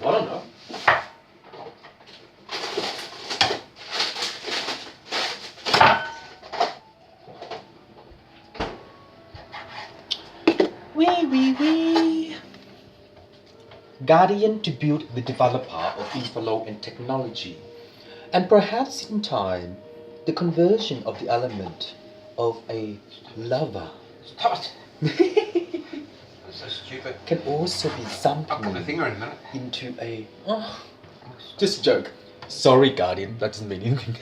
I don't know. Wee. Guardian to build the developer of inflow and technology, and perhaps in time, the conversion of the element of a lover Stop it! That's so stupid. can also be I'll put my something finger in a minute. into a. Oh, just a joke. Sorry, Guardian. That doesn't mean anything.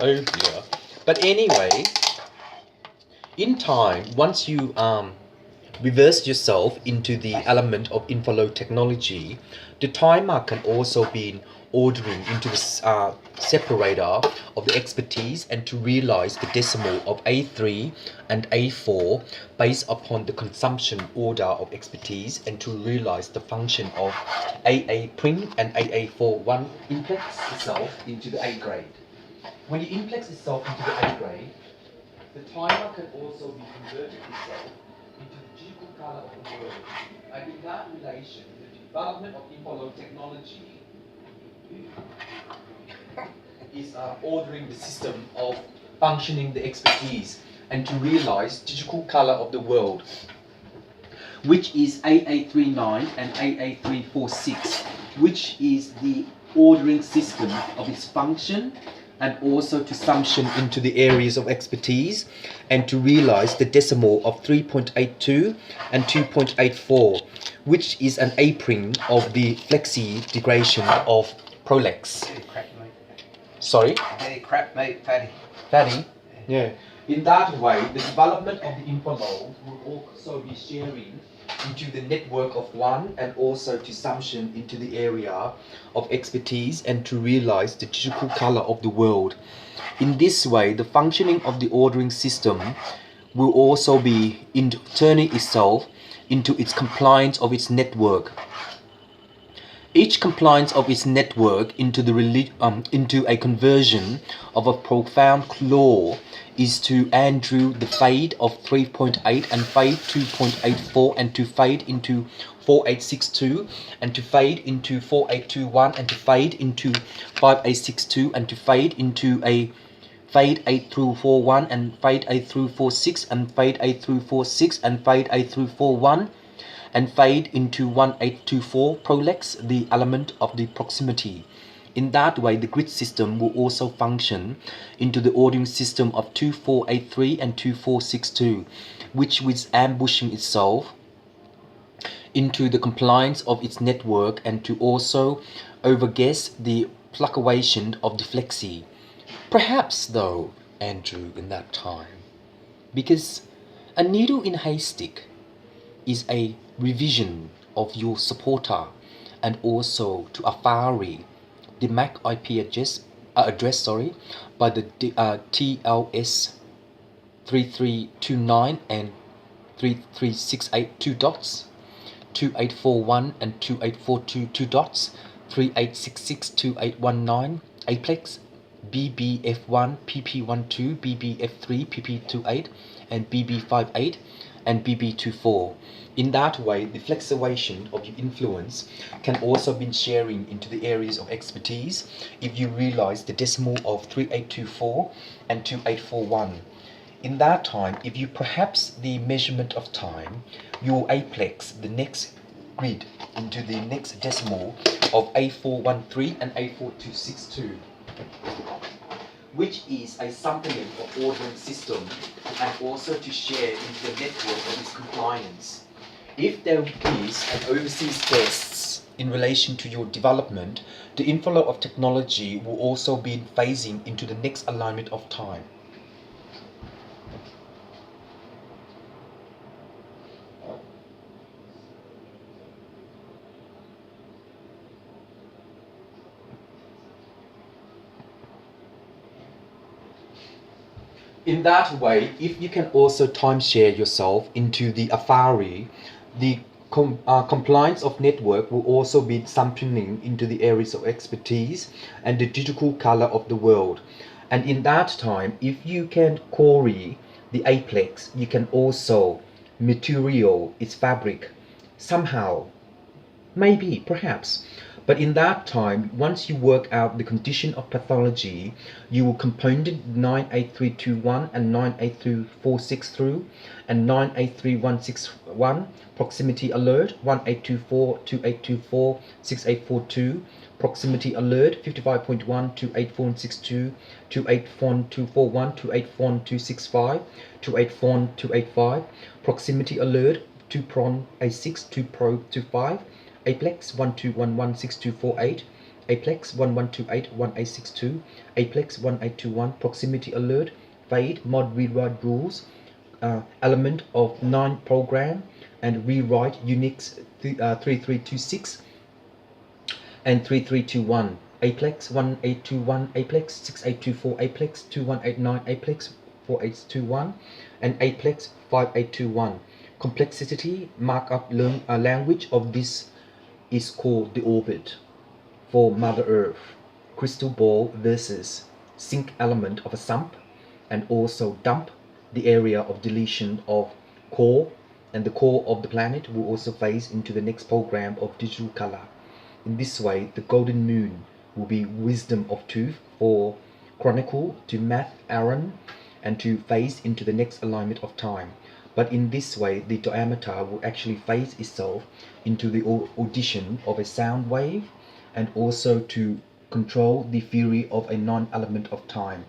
Oh dear. But anyway, in time, once you reverse yourself into the element of inflow technology, the timer can also be ordering into the separator of the expertise and to realize the decimal of A3 and A4 based upon the consumption order of expertise and to realize the function of AA print and AA41 implex itself into the A grade. When you implex itself into the A grade, the timer can also be converted itself into the digital color of the world. And in that relation, the development of inflow technology is ordering the system of functioning the expertise and to realize digital color of the world, which is AA39 and AA346, which is the ordering system of its function and also to summation into the areas of expertise and to realize the decimal of 3.82 and 2.84, which is an A-prime of the flexi degradation of Prolex. Very crap, mate. Sorry? Very crap, mate. Fatty. Fatty? Yeah. In that way, the development of the inflow will also be sharing into the network of one and also to summation into the area of expertise and to realize the digital color of the world. In this way, the functioning of the ordering system will also be turning itself into its compliance of its network. Each compliance of its network into a conversion of a profound law is to Andrew the fade of 3.8 and fade 2.84 and to fade into 4862 and to fade into 4821 and to fade into 5862 and to fade into a fade 8 through 41 and fade 8 through 46 and fade 8 through 46 and fade 8 through 41 and fade into 1824 Prolex, the element of the proximity. In that way, the grid system will also function into the ordering system of 2483 and 2462, which is ambushing itself into the compliance of its network and to also overguess the fluctuation of the flexi. Perhaps, though, Andrew, in that time, because a needle in a haystack is a revision of your supporter and also to Afari, the MAC IP address by the TLS 3329 and 33682 dots, 2841 and 2842 2 dots, 3866 2819 Aplex, BBF1 PP12 BBF3 PP28 and BB58 and BB24. In that way, the fluctuation of your influence can also be sharing into the areas of expertise if you realize the decimal of 3824 and 2841. In that time, if you perhaps the measurement of time, you will aplex the next grid into the next decimal of A413 and A4262, which is a supplement of ordering system and also to share into the network of its compliance. If there is an overseas tests in relation to your development, the inflow of technology will also be phasing into the next alignment of time. In that way, if you can also timeshare yourself into the Afari, the compliance of network will also be sampling into the areas of expertise and the digital color of the world. And in that time, if you can query the Aplex, you can also material, its fabric. Somehow, maybe, perhaps. But in that time, once you work out the condition of pathology, you will component 98321 and 98346 through, and 983161, proximity alert, 1824, 2824, 6842, proximity alert, 55.1, 28462, 284241, 284265, 284285, proximity alert, 2 prong A6, 2 pro 25, Aplex 12116248, Aplex 11281862, Aplex 1821, proximity alert, fade, mod rewrite rules, element of 9 program, and rewrite Unix 3326 and 3321, Aplex 1821, Aplex 6824, Aplex 2189, Aplex 4821, and Aplex 5821. Complexity markup language of this is called the orbit. For Mother Earth, crystal ball versus zinc element of a sump, and also dump, the area of deletion of core, and the core of the planet will also phase into the next program of digital color. In this way, the golden moon will be wisdom of truth for chronicle to math Aaron and to phase into the next alignment of time. But in this way, the diameter will actually phase itself into the audition of a sound wave, and also to control the theory of a non-element of time.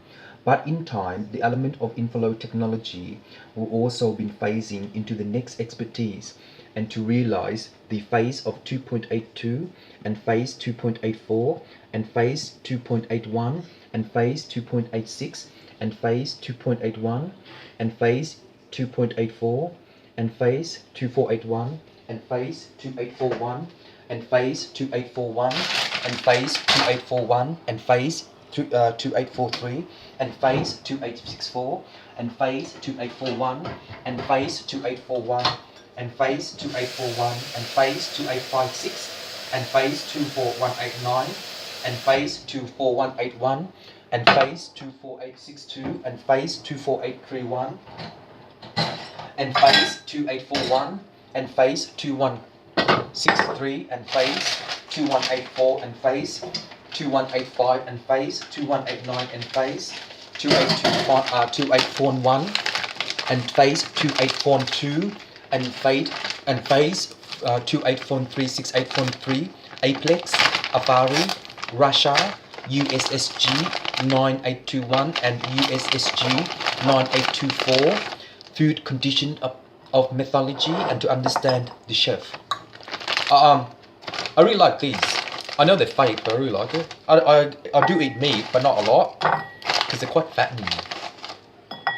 But in time, the element of inflow technology will also be phasing into the next expertise, and to realize the phase of 2.82 and phase 2.84 and phase 2.81 and phase 2.86 and phase 2.81 and phase 2.84 and phase 2481 and phase 2841 and phase 2841 and phase 2841 and phase 2843 and phase 2864 and phase 2841 and phase 2841 and phase 2841 and phase 2856 and phase 24189 and phase 24181 and phase 24862 and phase 24831 and phase 2841 and phase 2163 and phase 2184 and phase 2185 and phase 2189 and phase 2841 and phase 2842 and phase 2843 6843 Aplex, Afari, Russia, USSG 9821 and USSG 9824, food condition of mythology, and to understand the chef. I really like these. I know they're fake, but I really like it. I do eat meat, but not a lot, because they're quite fattening.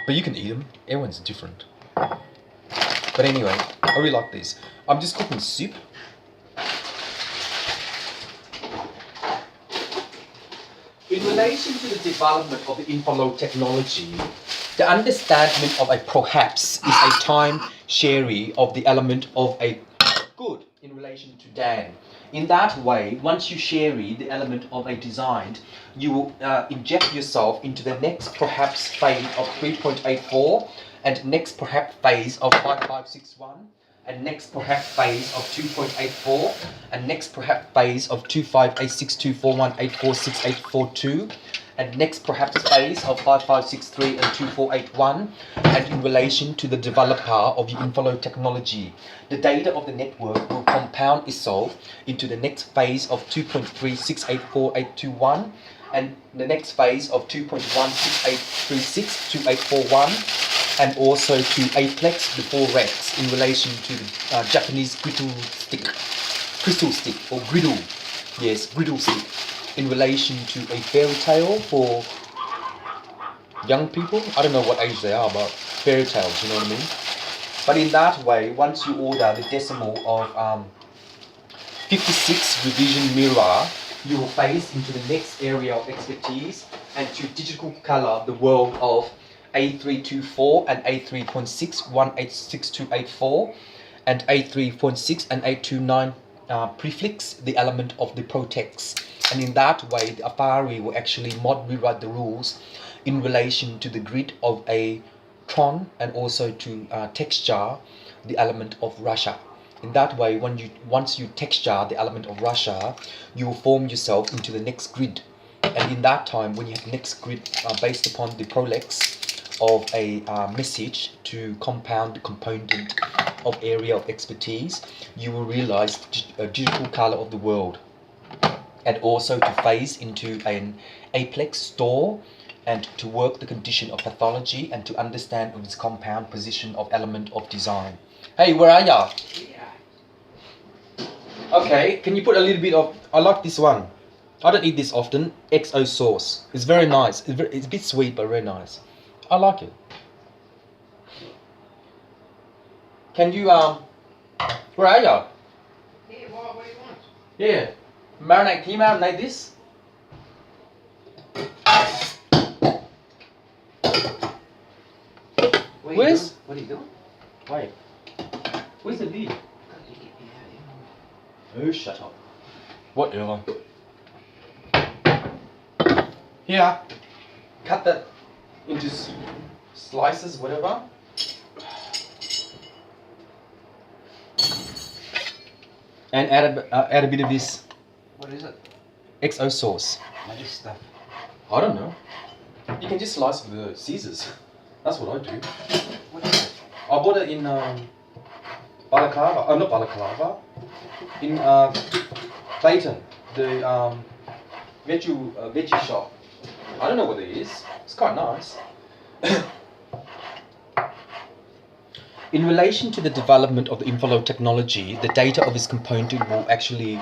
But you can eat them. Everyone's different. But anyway, I really like these. I'm just cooking soup. In relation to the development of the inflow technology, the understanding of a perhaps is a time sharing of the element of a good in relation to Dan. In that way, once you share the element of a design, you will inject yourself into the next perhaps phase of 3.84 and next perhaps phase of 5561 and next perhaps phase of 2.84 and next perhaps phase of 25862418468842 and next perhaps phase of 5563 and 2481, and in relation to the developer of the inflow technology, the data of the network will compound itself into the next phase of 2.36848821 and the next phase of 2.168362841, and also to Aplex before Rex in relation to the Japanese crystal stick or griddle, yes, griddle stick, in relation to a fairy tale for young people. I don't know what age they are, but fairy tales, you know what I mean? But in that way, once you order the decimal of 56 revision mirror, you will phase into the next area of expertise and to digital color the world of A324 and A3.6 186284 and A3.6 and 829 prefix the element of the protex, and in that way the Afari will actually mod rewrite the rules in relation to the grid of a tone and also to texture the element of Russia. In that way, once you texture the element of Russia, you will form yourself into the next grid. And in that time, when you have next grid based upon the prolex of a message to compound the component of area of expertise, you will realize a digital color of the world, and also to phase into an aplex store and to work the condition of pathology and to understand its compound position of element of design. Hey, where are ya? Okay, can you put a little bit of, I like this one. I don't eat this often, XO sauce. It's very nice. It's a bit sweet, but very nice. I like it. Can you, where are ya? Hey, what do you want? Yeah. Marinate, can you marinate this? Where's? What are you doing? Wait. Where's the lid? Oh, shut up. Whatever. Here. Cut that into slices, whatever. And add a bit of this What is it? XO sauce. What is stuff? I don't know. You can just slice with the scissors. That's what I do. What is it? I bought it in Balaclava. Oh, not Balaclava. In Clayton, the veggie shop. I don't know what it is. It's quite nice. In relation to the development of the inflow technology, the data of its component will actually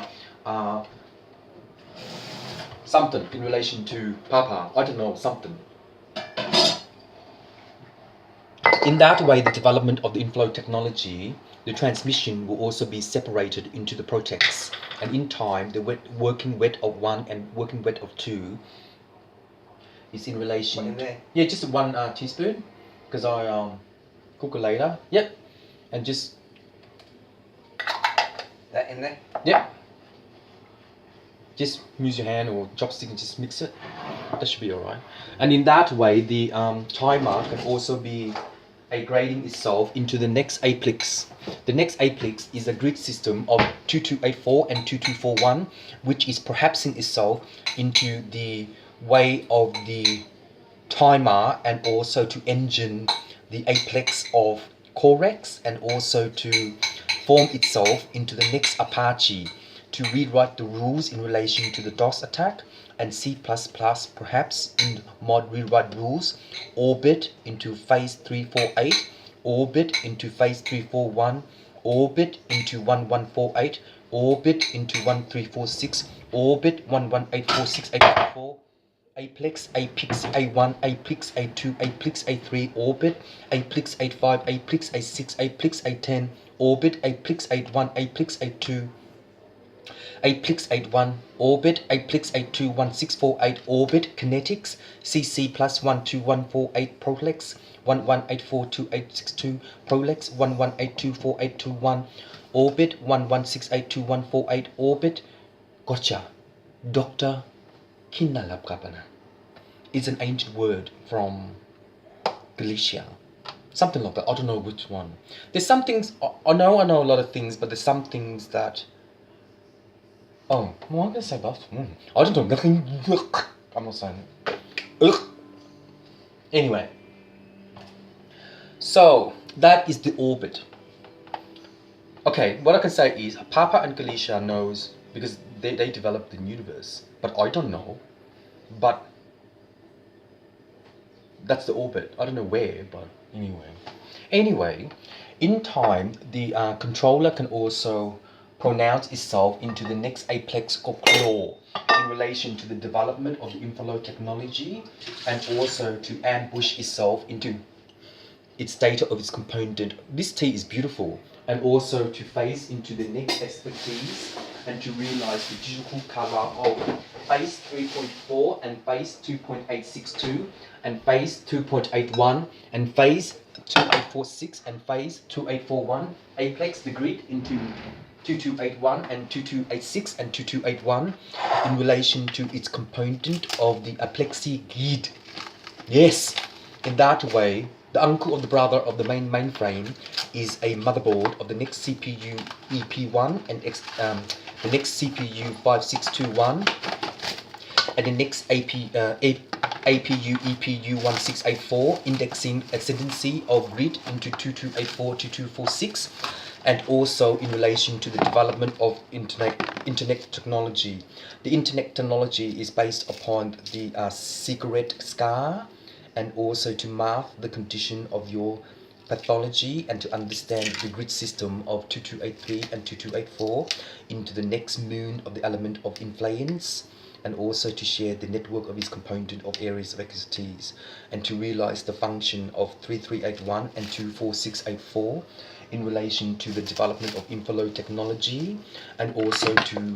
something in relation to Papa. I don't know, something. In that way, the development of the inflow technology, the transmission will also be separated into the protex. And in time, the working wet of 1 and working wet of 2 is in relation. What in there? Yeah, just 1 teaspoon, because I cook it later. Yep. And just, That in there? yep. Just use your hand or chopstick and just mix it. That should be alright. And in that way, the timer can also be grading itself into the next aplex. The next aplex is a grid system of 2284 and 2241, which is perhapsing itself into the way of the timer and also to engine the aplex of Corex and also to form itself into the next Apache to rewrite the rules in relation to the DOS attack and C++ perhaps in mod rewrite rules, orbit into phase 348, orbit into phase 341, orbit into 1148, orbit into 1346, orbit 11846854, aplex, apix, A1, aplex, A2, aplex, A3, orbit, aplex, A5, aplex, A6, aplex, A10, orbit, aplex, A1, aplex, A2, aplex 81, orbit, aplex 821648, orbit, kinetics, CC plus 12148, prolex, 11842862, prolex, 11824821, orbit, 11682148, orbit, gotcha, Dr. Kinalapkapana. It's an ancient word from Galicia. Something like that. I don't know which one. There's some things, I know a lot of things, but there's some things that, oh, well, I'm going to say that. I don't know nothing. I'm not saying it. Anyway. So, that is the orbit. Okay, what I can say is, Papa and Galicia knows, because they developed the universe. But I don't know. But that's the orbit. I don't know where, but anyway. Anyway, in time, the controller can also pronounce itself into the next aplex of claw in relation to the development of the inflow technology and also to ambush itself into its data of its component. This tea is beautiful. And also to phase into the next expertise and to realize the digital color of phase 3.4 and phase 2.862 and phase 2.81 and phase 2846 and phase 2841, aplex the grid into 2281 and 2286 and 2281 in relation to its component of the aplexi grid. Yes, in that way, The uncle of the brother of the main mainframe is a motherboard of the next CPU EP1 and the next CPU 5621 and the next APU EPU 1684 indexing ascendancy of grid into 2284 2246, and also in relation to the development of internet technology. The internet technology is based upon the cigarette scar, and also to map the condition of your pathology and to understand the grid system of 2283 and 2284 into the next moon of the element of influence, and also to share the network of its component of areas of expertise, and to realize the function of 3381 and 24684 in relation to the development of inflow technology, and also to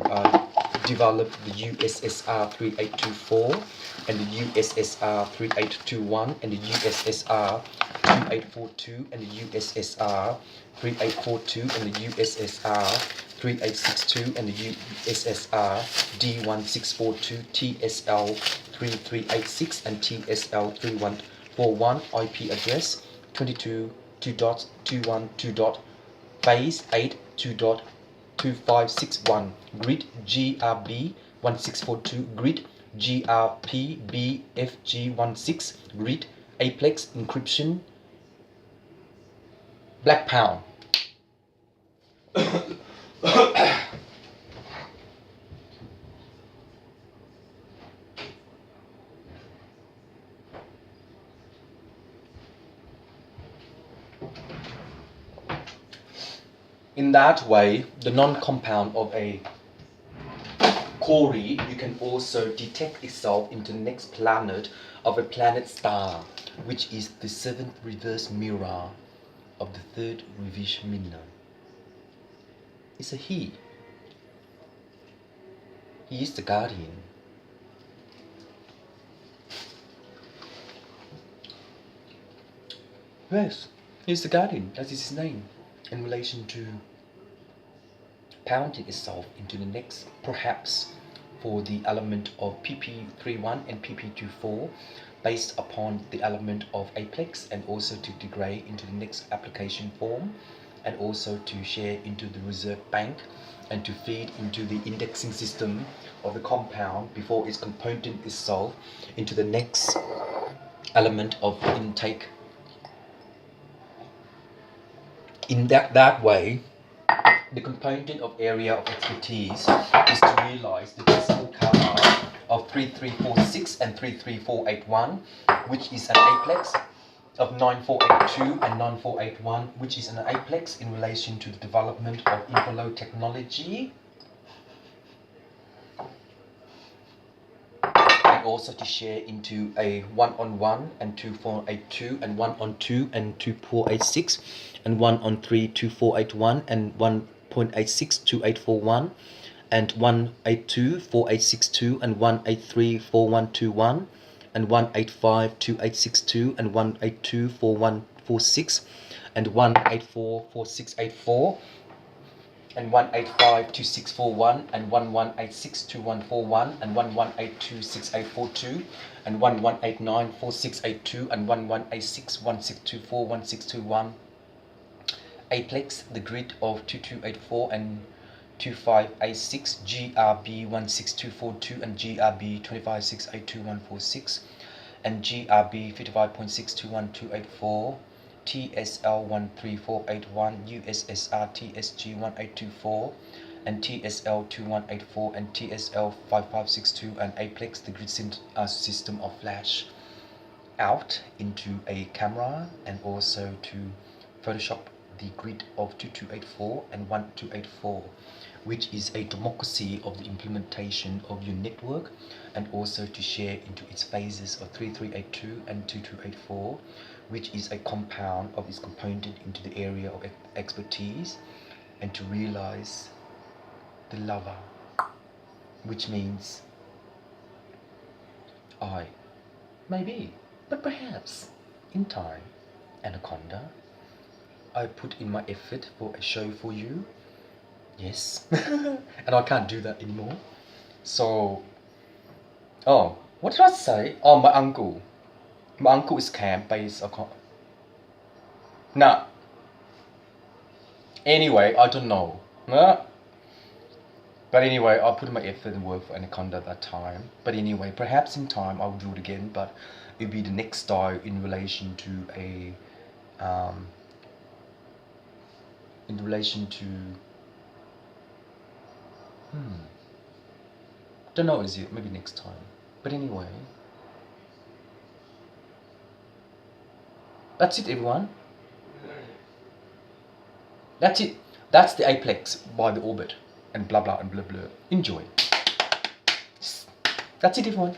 develop the USSR 3824 and the USSR 3821 and the USSR 2842 and the USSR 3842 and the USSR 3862 and the USSR D1642, TSL 3386 and TSL 3141 IP address 22.2.2.2. Phase 8 2.2561 grid GRB 1642 grid GRP BFG16 grid Aplex encryption Black Pound. In that way, the non-compound of a Cori, you can also detect itself into the next planet of a planet star, which is the seventh reverse mirror of the third Ravish Minna. It's a he. He is the guardian. Yes, he's the guardian, that is his name, in relation to pounding itself into the next, perhaps for the element of PP31 and PP24, based upon the element of Aplex, and also to degrade into the next application form, and also to share into the reserve bank, and to feed into the indexing system of the compound before its component itself into the next element of intake. In that way, the component of area of expertise is to realize the decimal cover of 3346 and 33481, which is an aplex of 9482 and 9481, which is an aplex in relation to the development of inflow technology, and also to share into a 1-on-1 and 2482 and 1-on-2 and 2486 and 1-on-3 2481 and 1.86 2841 and 182 4862 and 183 4121 and 185 2862 and 182 4146 and 184 4684 and 185 2641 and 1186 2141 and 1182 6842 and 1189 4682 and 1186 1624 1621. Aplex, the grid of 2284 and 2586, GRB 16242 and GRB 25682 and GRB 55.621284, TSL 13481, USSR TSG 1824 and TSL 2184 and TSL 5562, and Aplex, the grid system of flash out into a camera, and also to Photoshop the grid of 2284 and 1284, which is a democracy of the implementation of your network, and also to share into its phases of 3382 and 2284, which is a compound of its component into the area of expertise, and to realize the lover, which means I, maybe, but perhaps in time, Anaconda, I put in my effort for a show for you. Yes. And I can't do that anymore. So, oh, what did I say? Oh, my uncle. My uncle is camp based Nah. Anyway, I don't know. Nah. But anyway, I put my effort and work for Anaconda at that time. But anyway, perhaps in time I will do it again, but it'll be the next style in relation to don't know, is it? Maybe next time. But anyway, that's it, everyone. That's it. That's the apex by the orbit and blah blah and blah blah. Enjoy. That's it, everyone.